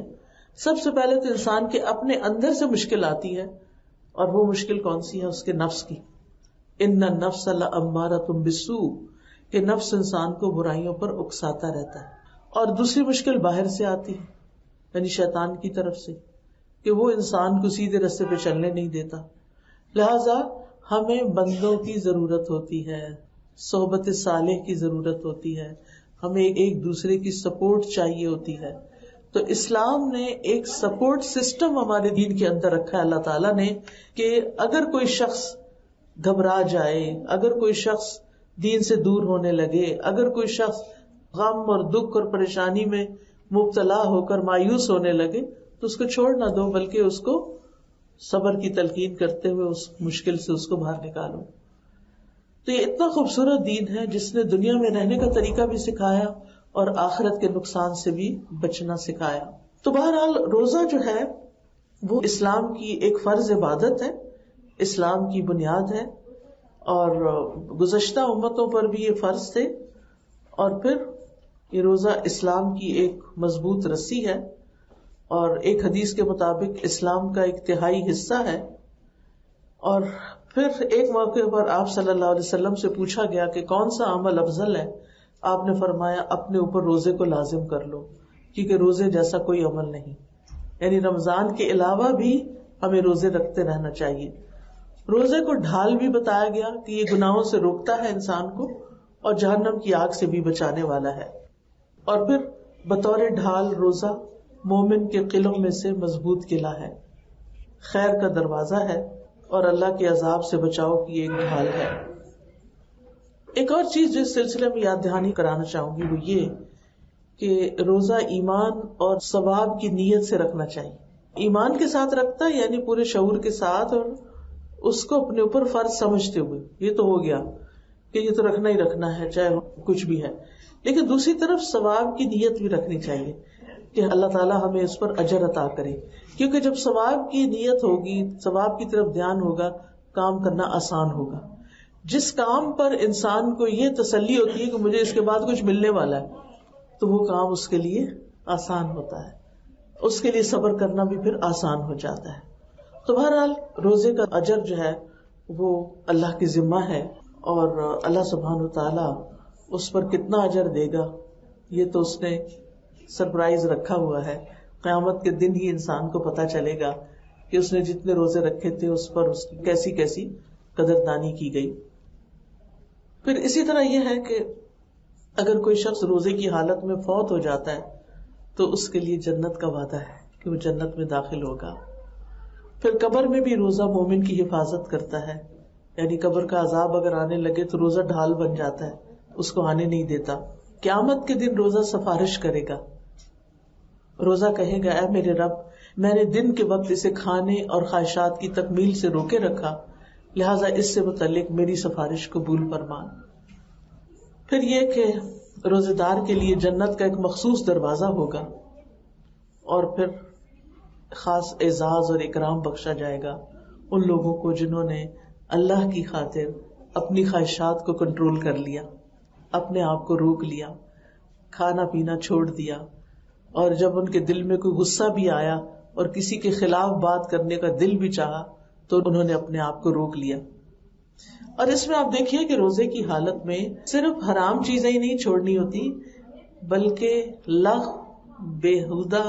سب سے پہلے تو انسان کے اپنے اندر سے مشکل آتی ہے، اور وہ مشکل کون سی ہے؟ اس کے نفس کی. ان النفس لامارۃ بالسوء، کہ نفس انسان کو برائیوں پر اکساتا رہتا ہے. اور دوسری مشکل باہر سے آتی ہے، یعنی شیطان کی طرف سے، کہ وہ انسان کو سیدھے راستے پہ چلنے نہیں دیتا. لہذا ہمیں بندوں کی ضرورت ہوتی ہے، صحبت صالح کی ضرورت ہوتی ہے، ہمیں ایک دوسرے کی سپورٹ چاہیے ہوتی ہے. تو اسلام نے ایک سپورٹ سسٹم ہمارے دین کے اندر رکھا ہے اللہ تعالیٰ نے، کہ اگر کوئی شخص گھبرا جائے، اگر کوئی شخص دین سے دور ہونے لگے، اگر کوئی شخص غم اور دکھ اور پریشانی میں مبتلا ہو کر مایوس ہونے لگے تو اس کو چھوڑ نہ دو، بلکہ اس کو صبر کی تلقین کرتے ہوئے اس مشکل سے اس کو باہر نکالو. تو یہ اتنا خوبصورت دین ہے جس نے دنیا میں رہنے کا طریقہ بھی سکھایا اور آخرت کے نقصان سے بھی بچنا سکھایا. تو بہرحال روزہ جو ہے وہ اسلام کی ایک فرض عبادت ہے، اسلام کی بنیاد ہے، اور گزشتہ امتوں پر بھی یہ فرض تھے. اور پھر یہ روزہ اسلام کی ایک مضبوط رسی ہے، اور ایک حدیث کے مطابق اسلام کا ایک تہائی حصہ ہے. اور پھر ایک موقع پر آپ صلی اللہ علیہ وسلم سے پوچھا گیا کہ کون سا عمل افضل ہے؟ آپ نے فرمایا اپنے اوپر روزے کو لازم کر لو، کیونکہ روزے جیسا کوئی عمل نہیں. یعنی رمضان کے علاوہ بھی ہمیں روزے رکھتے رہنا چاہیے. روزے کو ڈھال بھی بتایا گیا کہ یہ گناہوں سے روکتا ہے انسان کو اور جہنم کی آگ سے بھی بچانے والا ہے. اور پھر بطور ڈھال روزہ مومن کے قلعوں میں سے مضبوط قلعہ ہے، خیر کا دروازہ ہے، اور اللہ کے عذاب سے بچاؤ کی ایک ڈھال ہے. ایک اور چیز جو اس سلسلے میں یاد دہانی کرانا چاہوں گی وہ یہ کہ روزہ ایمان اور ثواب کی نیت سے رکھنا چاہیے. ایمان کے ساتھ رکھتا ہے یعنی پورے شعور کے ساتھ اور اس کو اپنے اوپر فرض سمجھتے ہوئے، یہ تو ہو گیا کہ یہ تو رکھنا ہی رکھنا ہے چاہے کچھ بھی ہے. لیکن دوسری طرف ثواب کی نیت بھی رکھنی چاہیے کہ اللہ تعالیٰ ہمیں اس پر اجر عطا کرے، کیونکہ جب ثواب کی نیت ہوگی، ثواب کی طرف دھیان ہوگا، کام کرنا آسان ہوگا. جس کام پر انسان کو یہ تسلی ہوتی ہے کہ مجھے اس کے بعد کچھ ملنے والا ہے تو وہ کام اس کے لیے آسان ہوتا ہے، اس کے لیے صبر کرنا بھی پھر آسان ہو جاتا ہے. تو بہرحال روزے کا اجر جو ہے وہ اللہ کی ذمہ ہے، اور اللہ سبحانہ وتعالیٰ اس پر کتنا اجر دے گا یہ تو اس نے سرپرائز رکھا ہوا ہے. قیامت کے دن ہی انسان کو پتا چلے گا کہ اس نے جتنے روزے رکھے تھے اس پر اس کی کیسی کیسی قدردانی کی گئی. پھر اسی طرح یہ ہے کہ اگر کوئی شخص روزے کی حالت میں فوت ہو جاتا ہے تو اس کے لیے جنت کا وعدہ ہے کہ وہ جنت میں داخل ہوگا. پھر قبر میں بھی روزہ مومن کی حفاظت کرتا ہے، یعنی قبر کا عذاب اگر آنے لگے تو روزہ ڈھال بن جاتا ہے، اس کو آنے نہیں دیتا. قیامت کے دن روزہ سفارش کرے گا، روزہ کہے گا اے میرے رب، میں نے دن کے وقت اسے کھانے اور خواہشات کی تکمیل سے روکے رکھا، لہٰذا اس سے متعلق میری سفارش قبول فرما. پھر یہ کہ روزے دار کے لیے جنت کا ایک مخصوص دروازہ ہوگا، اور پھر خاص اعزاز اور اکرام بخشا جائے گا ان لوگوں کو جنہوں نے اللہ کی خاطر اپنی خواہشات کو کنٹرول کر لیا، اپنے آپ کو روک لیا، کھانا پینا چھوڑ دیا، اور جب ان کے دل میں کوئی غصہ بھی آیا اور کسی کے خلاف بات کرنے کا دل بھی چاہا تو انہوں نے اپنے آپ کو روک لیا. اور اس میں آپ دیکھیے کہ روزے کی حالت میں صرف حرام چیزیں ہی نہیں چھوڑنی ہوتی، بلکہ لغو، بےہودہ،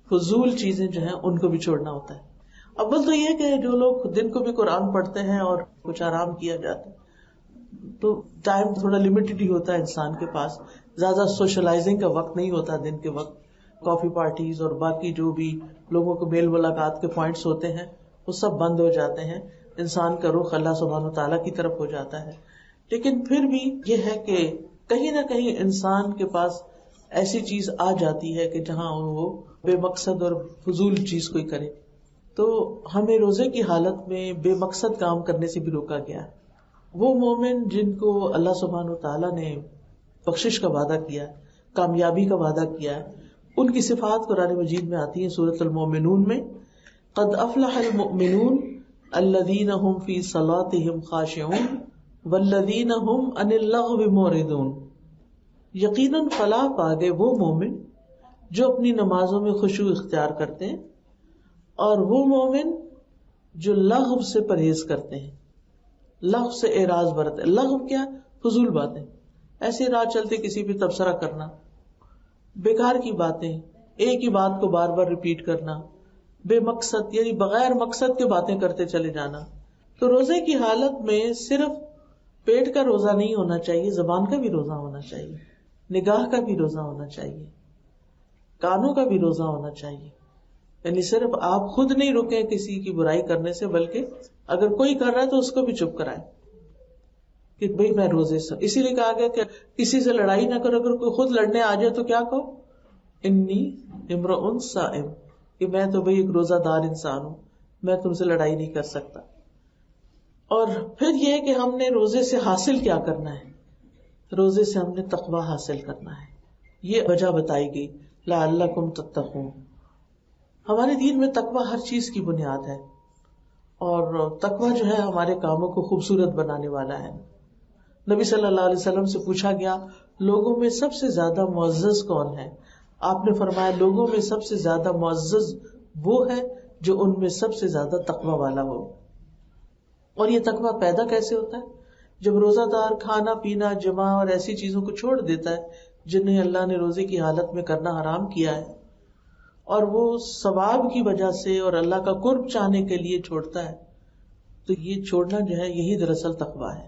فضول چیزیں جو ہیں ان کو بھی چھوڑنا ہوتا ہے. اول تو یہ کہ جو لوگ دن کو بھی قرآن پڑھتے ہیں اور کچھ آرام کیا جاتا ہے تو ٹائم تھوڑا لمیٹڈ ہی ہوتا ہے انسان کے پاس، زیادہ سوشلائزنگ کا وقت نہیں ہوتا دن کے وقت. کافی پارٹیز اور باقی جو بھی لوگوں کو میل ملاقات کے پوائنٹس ہوتے ہیں وہ سب بند ہو جاتے ہیں، انسان کا رخ اللہ سبحانہ وتعالیٰ کی طرف ہو جاتا ہے. لیکن پھر بھی یہ ہے کہ کہیں نہ کہیں انسان کے پاس ایسی چیز آ جاتی ہے کہ جہاں وہ بے مقصد اور فضول چیز کوئی کرے. تو ہمیں روزے کی حالت میں بے مقصد کام کرنے سے بھی روکا گیا ہے. وہ مومن جن کو اللہ سبحانہ وتعالیٰ نے بخشش کا وعدہ کیا ہے، کامیابی کا وعدہ کیا ہے، ان کی صفات قرآن مجید میں آتی ہیں سورۃ المومنون میں. قد افلح المؤمنون الذین هم فی صلاتهم خاشعون والذین هم عن اللغو معرضون. یقیناً فلاح پا گئے وہ مومن جو اپنی نمازوں میں خشوع اختیار کرتے ہیں، اور وہ مومن جو لغو سے پرہیز کرتے ہیں. لغو سے اعراض برتے. لغو کیا؟ فضول باتیں، ایسے راہ چلتے کسی بھی تبصرہ کرنا، بیکار کی باتیں، ایک ہی بات کو بار بار ریپیٹ کرنا، بے مقصد یعنی بغیر مقصد کے باتیں کرتے چلے جانا. تو روزے کی حالت میں صرف پیٹ کا روزہ نہیں ہونا چاہیے، زبان کا بھی روزہ ہونا چاہیے، نگاہ کا بھی روزہ ہونا چاہیے، کانوں کا بھی روزہ ہونا چاہیے. یعنی صرف آپ خود نہیں رکیں کسی کی برائی کرنے سے، بلکہ اگر کوئی کر رہا ہے تو اس کو بھی چپ کرائیں کہ بھئی میں روزے سے. اسی لیے کہا گیا کہ کسی سے لڑائی نہ کرو. اگر کوئی خود لڑنے آ جائے تو کیا کہو؟ انی امرؤ صائم، کہ میں تو بھئی ایک روزہ دار انسان ہوں، میں تم سے لڑائی نہیں کر سکتا. اور پھر یہ کہ ہم نے روزے سے حاصل کیا کرنا ہے. روزے سے ہم نے تقویٰ حاصل کرنا ہے. یہ وجہ بتائی گئی لعلکم تتقون. ہمارے دین میں تقویٰ ہر چیز کی بنیاد ہے، اور تقویٰ جو ہے ہمارے کاموں کو خوبصورت بنانے والا ہے. نبی صلی اللہ علیہ وسلم سے پوچھا گیا لوگوں میں سب سے زیادہ معزز کون ہے؟ آپ نے فرمایا لوگوں میں سب سے زیادہ معزز وہ ہے جو ان میں سب سے زیادہ تقویٰ والا ہو. اور یہ تقویٰ پیدا کیسے ہوتا ہے؟ جب روزہ دار کھانا پینا جماع اور ایسی چیزوں کو چھوڑ دیتا ہے جنہیں اللہ نے روزے کی حالت میں کرنا حرام کیا ہے، اور وہ ثواب کی وجہ سے اور اللہ کا قرب چاہنے کے لیے چھوڑتا ہے، تو یہ چھوڑنا جو ہے یہی دراصل تقویٰ ہے.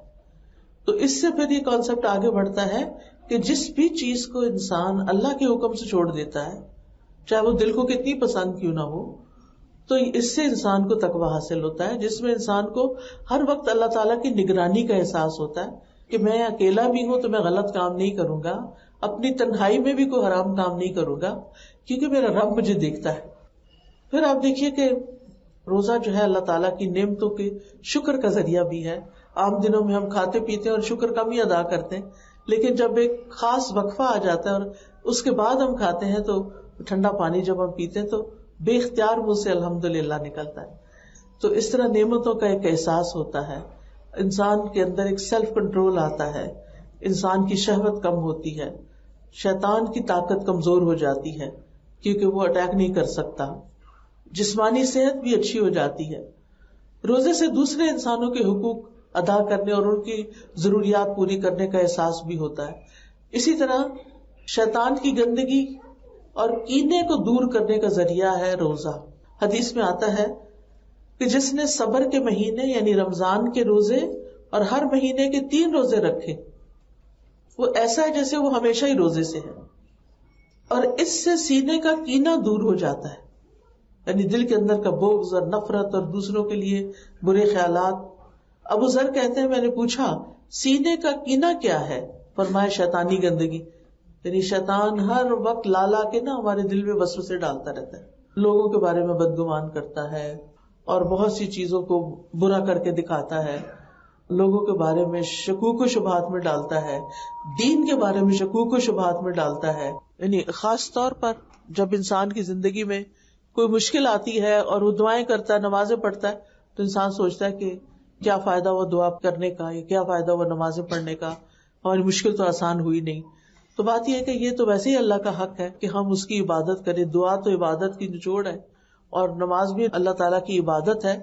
تو اس سے پھر یہ کانسیپٹ آگے بڑھتا ہے کہ جس بھی چیز کو انسان اللہ کے حکم سے چھوڑ دیتا ہے، چاہے وہ دل کو کتنی پسند کیوں نہ ہو، تو اس سے انسان کو تقویٰ حاصل ہوتا ہے، جس میں انسان کو ہر وقت اللہ تعالیٰ کی نگرانی کا احساس ہوتا ہے کہ میں اکیلا بھی ہوں تو میں غلط کام نہیں کروں گا، اپنی تنہائی میں بھی کوئی حرام کام نہیں کروں گا، کیونکہ میرا رب مجھے دیکھتا ہے. پھر آپ دیکھیے کہ روزہ جو ہے اللہ تعالیٰ کی نعمتوں کے شکر کا ذریعہ بھی ہے. عام دنوں میں ہم کھاتے پیتے ہیں اور شکر کم ہی ادا کرتے ہیں، لیکن جب ایک خاص وقفہ آ جاتا ہے اور اس کے بعد ہم کھاتے ہیں تو ٹھنڈا پانی جب ہم پیتے ہیں تو بے اختیار منہ سے الحمدللہ نکلتا ہے. تو اس طرح نعمتوں کا ایک احساس ہوتا ہے، انسان کے اندر ایک سیلف کنٹرول آتا ہے، انسان کی شہوت کم ہوتی ہے، شیطان کی طاقت کمزور ہو جاتی ہے کیونکہ وہ اٹیک نہیں کر سکتا، جسمانی صحت بھی اچھی ہو جاتی ہے. روزے سے دوسرے انسانوں کے حقوق ادا کرنے اور ان کی ضروریات پوری کرنے کا احساس بھی ہوتا ہے. اسی طرح شیطان کی گندگی اور کینے کو دور کرنے کا ذریعہ ہے روزہ. حدیث میں آتا ہے کہ جس نے صبر کے مہینے یعنی رمضان کے روزے اور ہر مہینے کے 3 روزے رکھے وہ ایسا ہے جیسے وہ ہمیشہ ہی روزے سے ہے، اور اس سے سینے کا کینہ دور ہو جاتا ہے، یعنی دل کے اندر کا بغض اور نفرت اور دوسروں کے لیے برے خیالات. ابو ذر کہتے ہیں میں نے پوچھا سینے کا کینہ کیا ہے؟ فرمایا شیطانی گندگی. یعنی شیطان ہر وقت لا لا کے نا ہمارے دل میں وسوسے ڈالتا رہتا ہے، لوگوں کے بارے میں بدگمان کرتا ہے اور بہت سی چیزوں کو برا کر کے دکھاتا ہے، لوگوں کے بارے میں شکوک و شبہات میں ڈالتا ہے، دین کے بارے میں شکوک و شبہات میں ڈالتا ہے. یعنی خاص طور پر جب انسان کی زندگی میں کوئی مشکل آتی ہے اور وہ دعائیں کرتا ہے، نمازیں پڑھتا ہے، تو انسان سوچتا ہے کہ کیا فائدہ وہ دعا کرنے کا، یا کیا فائدہ وہ نمازیں پڑھنے کا، ہماری مشکل تو آسان ہوئی نہیں. تو بات یہ ہے کہ یہ تو ویسے ہی اللہ کا حق ہے کہ ہم اس کی عبادت کریں. دعا تو عبادت کی نچوڑ ہے اور نماز بھی اللہ تعالیٰ کی عبادت ہے.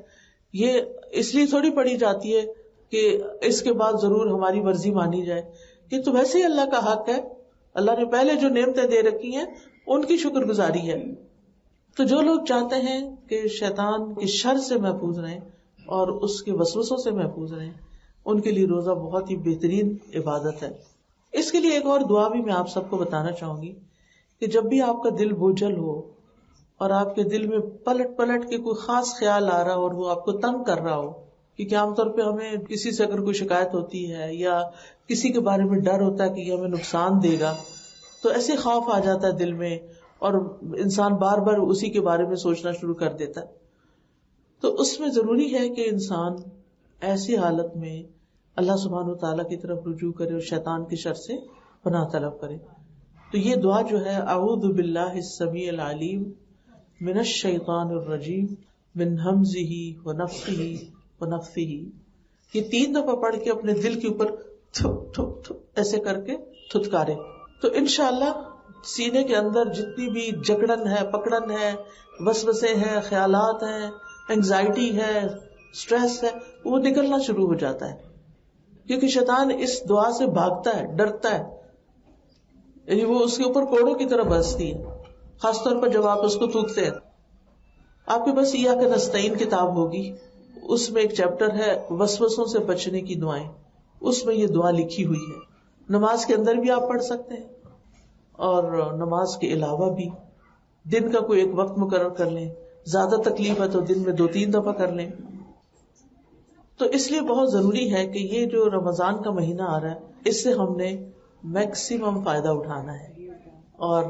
یہ اس لیے تھوڑی پڑھی جاتی ہے کہ اس کے بعد ضرور ہماری مرضی مانی جائے. یہ تو ویسے ہی اللہ کا حق ہے. اللہ نے پہلے جو نعمتیں دے رکھی ہیں ان کی شکر گزاری ہے. تو جو لوگ چاہتے ہیں کہ شیطان کی شر سے محفوظ رہیں اور اس کے وسوسوں سے محفوظ رہیں، ان کے لیے روزہ بہت ہی بہترین عبادت ہے. اس کے لیے ایک اور دعا بھی میں آپ سب کو بتانا چاہوں گی کہ جب بھی آپ کا دل بوجھل ہو اور آپ کے دل میں پلٹ پلٹ کے کوئی خاص خیال آ رہا ہو اور وہ آپ کو تنگ کر رہا ہو، کیونکہ عام طور پہ ہمیں کسی سے اگر کوئی شکایت ہوتی ہے یا کسی کے بارے میں ڈر ہوتا ہے کہ یہ ہمیں نقصان دے گا، تو ایسے خوف آ جاتا ہے دل میں اور انسان بار بار اسی کے بارے میں سوچنا شروع کر دیتا ہے. تو اس میں ضروری ہے کہ انسان ایسی حالت میں اللہ سبحانہ وتعالیٰ کی طرف رجوع کرے اور شیطان کی شر سے پناہ طلب کرے. تو یہ دعا جو ہے اعوذ باللہ السمیع العلیم من الشیطان الرجیم من ہمزہ ونفخہ ونفثہ، یہ 3 دفعہ پڑھ کے اپنے دل کے اوپر تھپ تھپ تھپ ایسے کر کے تھتکارے. تو انشاءاللہ سینے کے اندر جتنی بھی جکڑن ہے، پکڑن ہے، وسوسے ہیں، خیالات ہیں، انگزائٹی ہے، سٹریس ہے، وہ نکلنا شروع ہو جاتا ہے. کیونکہ شیطان اس دعا سے بھاگتا ہے، ڈرتا ہے، یعنی وہ اس کے اوپر کوڑوں کی طرح برستی ہے، خاص طور پر جب آپ اس کو تھوکتے ہیں. آپ کے پاس ایاک نستعین کتاب ہوگی، اس میں ایک چیپٹر ہے وسوسوں سے بچنے کی دعائیں، اس میں یہ دعا لکھی ہوئی ہے. نماز کے اندر بھی آپ پڑھ سکتے ہیں اور نماز کے علاوہ بھی دن کا کوئی ایک وقت مقرر کر لیں. زیادہ تکلیف ہے تو دن میں 2-3 دفعہ کر لیں. تو اس لیے بہت ضروری ہے کہ یہ جو رمضان کا مہینہ آ رہا ہے اس سے ہم نے میکسیمم فائدہ اٹھانا ہے اور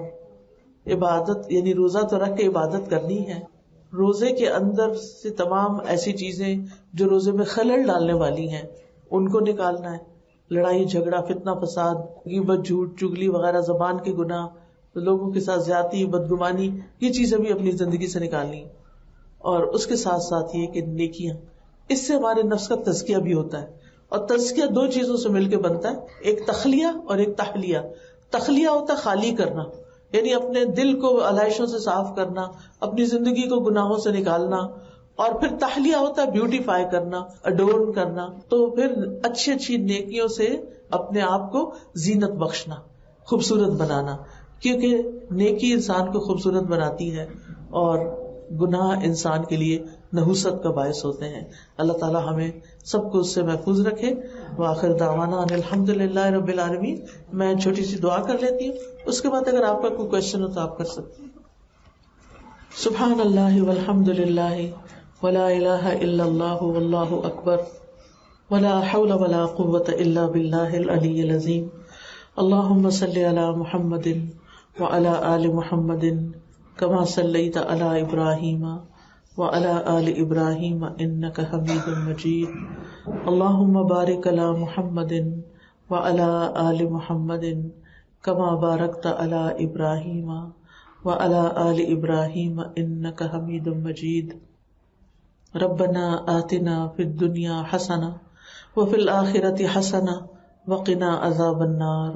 عبادت یعنی روزہ تو رکھ کے عبادت کرنی ہے. روزے کے اندر سے تمام ایسی چیزیں جو روزے میں خلل ڈالنے والی ہیں ان کو نکالنا ہے. لڑائی جھگڑا، فتنہ فساد، غیبت، جھوٹ، چگلی وغیرہ، زبان کے گناہ، لوگوں کے ساتھ زیادتی، بدگمانی، یہ چیزیں بھی اپنی زندگی سے نکالنی. اور اس کے ساتھ ساتھ یہ کہ نیکیاں، اس سے ہمارے نفس کا تزکیہ بھی ہوتا ہے. اور تزکیہ 2 چیزوں سے مل کے بنتا ہے، ایک تخلیہ اور ایک تحلیہ. تخلیہ ہوتا ہے خالی کرنا، یعنی اپنے دل کو علائشوں سے صاف کرنا، اپنی زندگی کو گناہوں سے نکالنا. اور پھر تحلیہ ہوتا ہے بیوٹیفائی کرنا، اڈورن کرنا، تو پھر اچھی اچھی نیکیوں سے اپنے آپ کو زینت بخشنا، خوبصورت بنانا. کیونکہ نیکی انسان کو خوبصورت بناتی ہے اور گناہ انسان کے لیے نحوست کا باعث ہوتے ہیں. اللہ تعالی ہمیں سب کو اس سے محفوظ رکھے. وآخر دعوانا ان الحمد للہ رب العالمین. میں چھوٹی سی دعا کر لیتی ہوں، اس کے بعد اگر آپ کا کوئی کوشچن ہو تو آپ کر سکتے ہیں. سبحان اللہ والحمد للہ ولا الہ الا اللہ واللہ اکبر ولا حول ولا قوة الا باللہ العلی العظیم. اللہم صلی علی محمد وعلی آل محمد کما صلیت علی ابراہیم وعلی آل ابراہیم انک حمید مجید. اللہم بارک علی محمد وعلی آل محمد کما بارکت علی ابراہیم وعلی آل ابراہیم انک حمید مجید. ربنا آتنا فی الدنیا حسنہ وفی الآخرۃ حسنہ وقنا عذاب النار.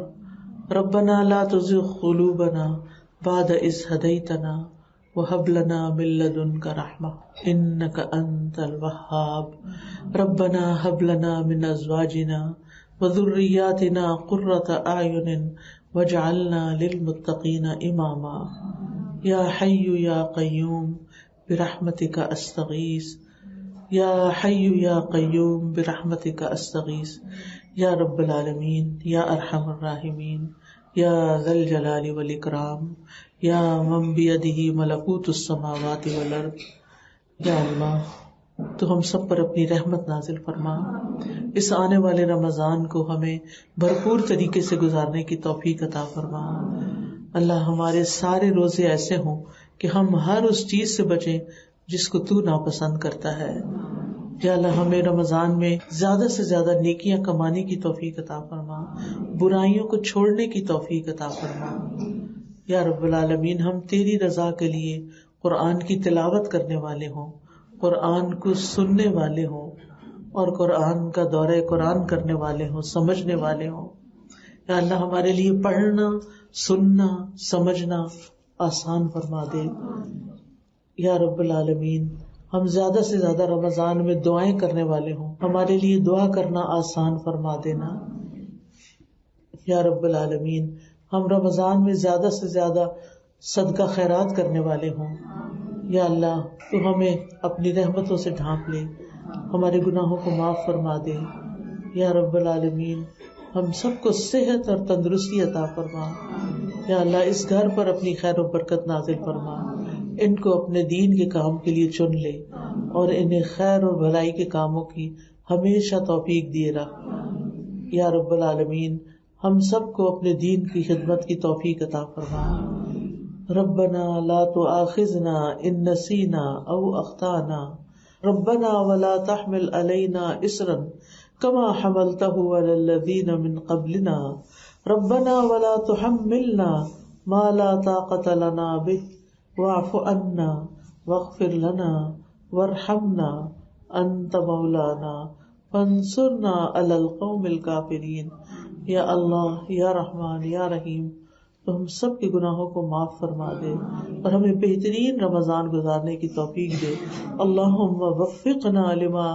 ربنا لا تزغ قلوبنا بعد اذ ہدیتنا وہب لنا من لدنک رحمہ انک انت الوہاب. ربنا ہب لنا من ازواجنا وذریاتنا قرۃ اعین واجعلنا للمتقین اماما. یا حی یا قیوم برحمتک استغیث، یا حی یا قیوم برحمتک استغیث. یا رب العالمین، یا ارحم الراحمین، یا ذا الجلال والاکرام، یا من بیدہ ملکوت السماوات والارض. یا اللہ تو ہم سب پر اپنی رحمت نازل فرما. اس آنے والے رمضان کو ہمیں بھرپور طریقے سے گزارنے کی توفیق عطا فرما. اللہ ہمارے سارے روزے ایسے ہوں کہ ہم ہر اس چیز سے بچیں جس کو تو ناپسند کرتا ہے. یا اللہ ہمیں رمضان میں زیادہ سے زیادہ نیکیاں کمانے کی توفیق عطا فرما، برائیوں کو چھوڑنے کی توفیق عطا فرما. یا رب العالمین ہم تیری رضا کے لیے قرآن کی تلاوت کرنے والے ہوں، قرآن کو سننے والے ہوں اور قرآن کا دورہ قرآن کرنے والے ہوں، سمجھنے والے ہوں. یا اللہ ہمارے لیے پڑھنا، سننا، سمجھنا آسان فرما دے یا رب العالمین. ہم زیادہ سے زیادہ رمضان میں دعائیں کرنے والے ہوں، ہمارے لیے دعا کرنا آسان فرما دینا یا رب العالمین. ہم رمضان میں زیادہ سے زیادہ صدقہ خیرات کرنے والے ہوں. یا اللہ تو ہمیں اپنی رحمتوں سے ڈھانپ لے، ہمارے گناہوں کو معاف فرما دے یا رب العالمین. ہم سب کو صحت اور تندرستی عطا فرما یا اللہ. اس گھر پر اپنی خیر و برکت نازل فرما، ان کو اپنے دین کے کام کے لیے چن لے اور انہیں خیر اور بھلائی کے کاموں کی ہمیشہ توفیق دیے رکھ یا رب العالمین. ہم سب کو اپنے دین کی خدمت کی توفیق عطا فرما. ربنا لا تؤاخذنا ان نسینا او اخطانا ربنا ولا تحمل علینا اصرا كما حملته على الذين من قبلنا ربنا ولا تحملنا ما لا طاقة لنا به واعف عنا واغفر لنا وارحمنا انت مولانا فانصرنا على القوم الكافرين. یا اللہ یا رحمان یا رحیم، تو ہم سب کے گناہوں کو معاف فرما دے اور ہمیں بہترین رمضان گزارنے کی توفیق دے. اللہم وفقنا لما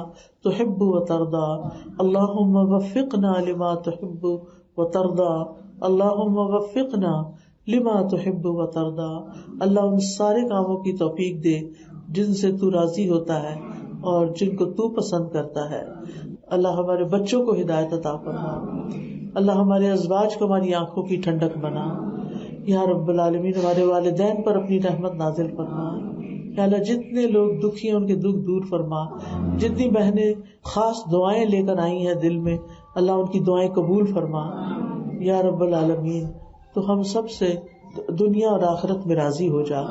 تحب وترضى، اللہم وفقنا لما تحب وترضى، اللہم وفقنا لما تحب وترضى. اللہ ان سارے کاموں کی توفیق دے جن سے تو راضی ہوتا ہے اور جن کو تو پسند کرتا ہے. اللہ ہمارے بچوں کو ہدایت عطا فرما. اللہ ہمارے ازواج کو ہماری آنکھوں کی ٹھنڈک بنا یا رب العالمین. ہمارے والدین پر اپنی رحمت نازل فرما یا اللہ. جتنے لوگ دکھی ہیں ان کے دکھ دور فرما. جتنی بہنیں خاص دعائیں لے کر آئی ہیں دل میں، اللہ ان کی دعائیں قبول فرما یا رب العالمین. تو ہم سب سے دنیا اور آخرت میں راضی ہو جا.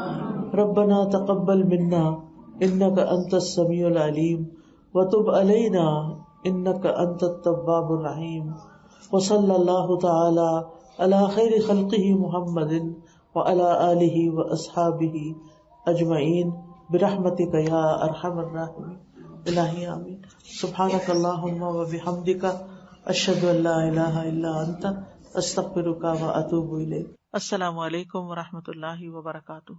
ربنا تقبل منا انک انت السمیع العلیم وتب علینا انک انت التواب الرحیم. وصلی اللہ تعالی علی خیر خلقہ محمد وعلی آلہ واصحابہ اجمعین برحمتک یا ارحم الراحمین. الہی آمین. سبحانک اللہم وبحمدک اشہد ان لا الہ الا انت استغفرک واتوب الیک. السلام علیکم ورحمۃ اللہ وبرکاتہ.